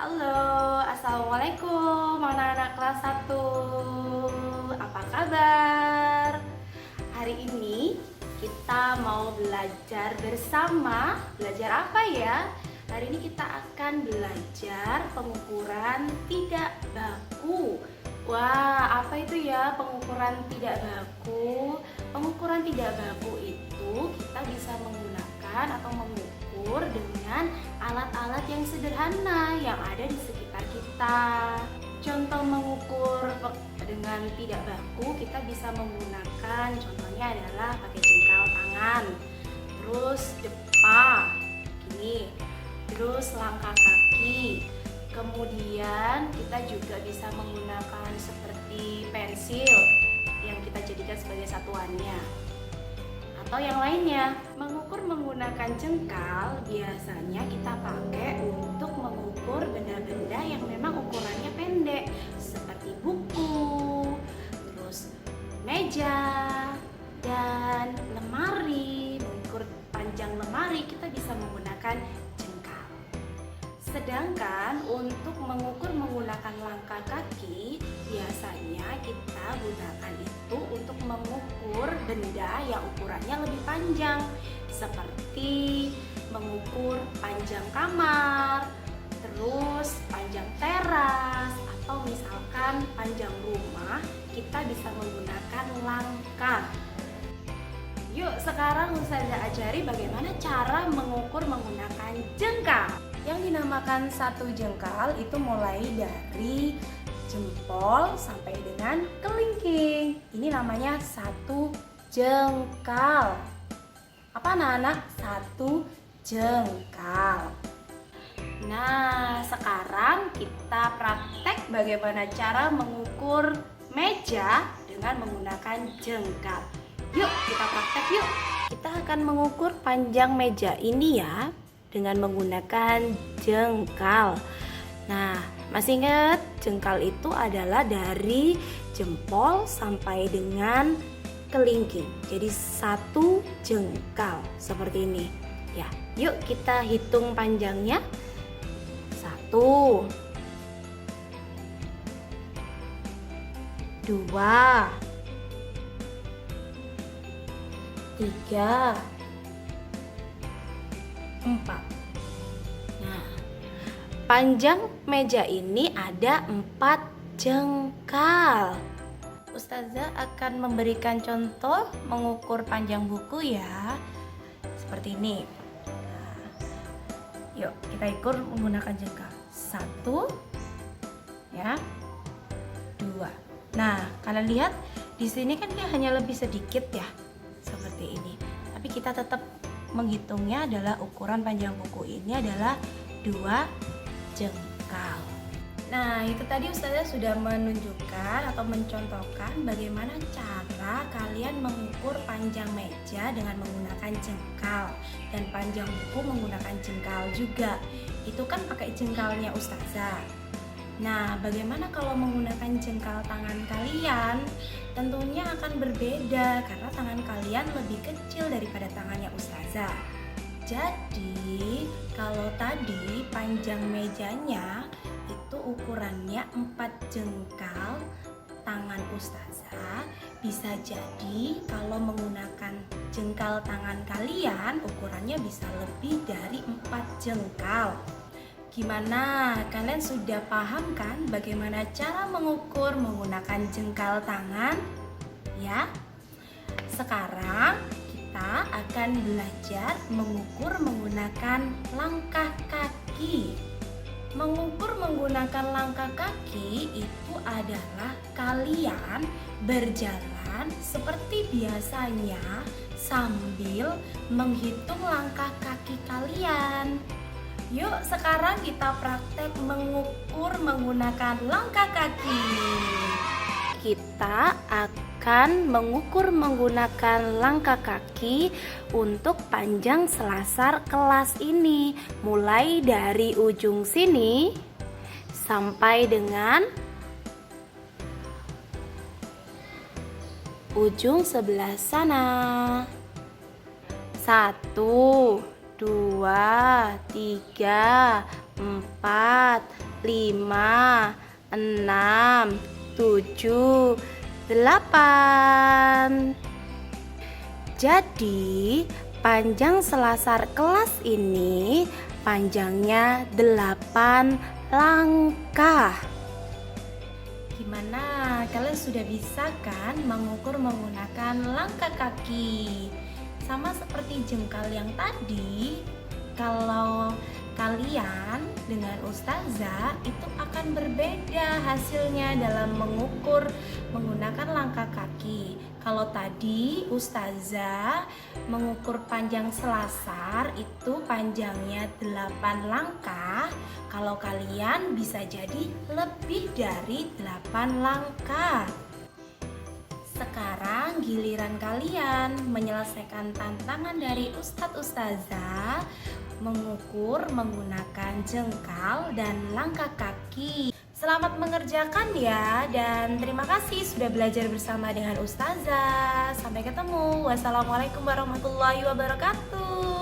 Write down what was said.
Halo, Assalamualaikum anak-anak kelas 1. Apa kabar? Hari ini kita mau belajar bersama. Belajar apa ya? Hari ini kita akan belajar pengukuran tidak baku. Wah, apa itu ya pengukuran tidak baku? Pengukuran tidak baku itu kita bisa menggunakan atau mengukur dengan alat-alat yang sederhana yang ada di sekitar kita. Contoh mengukur dengan tidak baku kita bisa menggunakan, contohnya adalah pakai jengkal tangan, terus depa, gini, terus langkah kaki. Kemudian kita juga bisa menggunakan seperti pensil yang kita jadikan sebagai satuannya. Atau yang lainnya, mengukur menggunakan jengkal biasanya kita pakai untuk mengukur benda-benda yang memang ukurannya pendek, seperti buku, terus meja, dan lemari. Mengukur panjang lemari kita bisa menggunakan jengkal. Sedangkan untuk mengukur menggunakan langkah kaki, biasanya kita gunakan itu untuk mengukur benda yang ukurannya lebih panjang, seperti mengukur panjang kamar, terus panjang teras, atau misalkan panjang rumah, kita bisa menggunakan langkah. Yuk, sekarang Ustazah ajari bagaimana cara mengukur menggunakan jengkal. Yang dinamakan satu jengkal itu mulai dari jempol sampai dengan kelingking. Ini namanya satu jengkal. Apa anak-anak? Satu jengkal. Nah, sekarang kita praktek bagaimana cara mengukur meja dengan menggunakan jengkal. Yuk, kita praktek yuk. Kita akan mengukur panjang meja ini ya dengan menggunakan jengkal. Nah, masih ingat jengkal itu adalah dari jempol sampai dengan kelingking. Jadi satu jengkal seperti ini. Ya, yuk kita hitung panjangnya. 1 2 3 4. Nah, panjang meja ini ada 4 jengkal. Ustazah akan memberikan contoh mengukur panjang buku ya, seperti ini. Nah, yuk kita ukur menggunakan jengkal. 1 ya, 2. Nah, kalian lihat di sini kan dia hanya lebih sedikit ya, seperti ini. Tapi kita tetap menghitungnya adalah ukuran panjang buku ini adalah 2 jengkal. Nah, itu tadi Ustazah sudah menunjukkan atau mencontohkan bagaimana cara kalian mengukur panjang meja dengan menggunakan jengkal dan panjang buku menggunakan jengkal juga. Itu kan pakai jengkalnya Ustazah. Nah, bagaimana kalau menggunakan jengkal tangan kalian? Tentunya akan berbeda karena tangan kalian lebih kecil daripada tangannya Ustazah. Jadi, kalau tadi panjang mejanya itu ukurannya 4 jengkal tangan Ustazah, bisa jadi kalau menggunakan jengkal tangan kalian ukurannya bisa lebih dari 4 jengkal. Gimana? Kalian sudah paham kan bagaimana cara mengukur menggunakan jengkal tangan? Ya. Sekarang kita akan belajar mengukur menggunakan langkah kaki. Mengukur menggunakan langkah kaki itu adalah kalian berjalan seperti biasanya sambil menghitung langkah kaki kalian. Yuk, sekarang kita praktek mengukur menggunakan langkah kaki. Kita akan mengukur menggunakan langkah kaki untuk panjang selasar kelas ini, mulai dari ujung sini sampai dengan ujung sebelah sana. 1 2 3 4 5, 6, 7, 8. Jadi panjang selasar kelas ini panjangnya 8 langkah. Gimana? Kalian sudah bisa kan mengukur menggunakan langkah kaki? Sama seperti jengkal yang tadi, kalau kalian dengan ustazah itu akan berbeda hasilnya dalam mengukur menggunakan langkah kaki. Kalau tadi ustazah mengukur panjang selasar itu panjangnya 8 langkah, kalau kalian bisa jadi lebih dari 8 langkah. Sekarang giliran kalian menyelesaikan tantangan dari Ustadz Ustazah mengukur menggunakan jengkal dan langkah kaki. Selamat mengerjakan ya, dan terima kasih sudah belajar bersama dengan Ustazah. Sampai ketemu. Wassalamualaikum warahmatullahi wabarakatuh.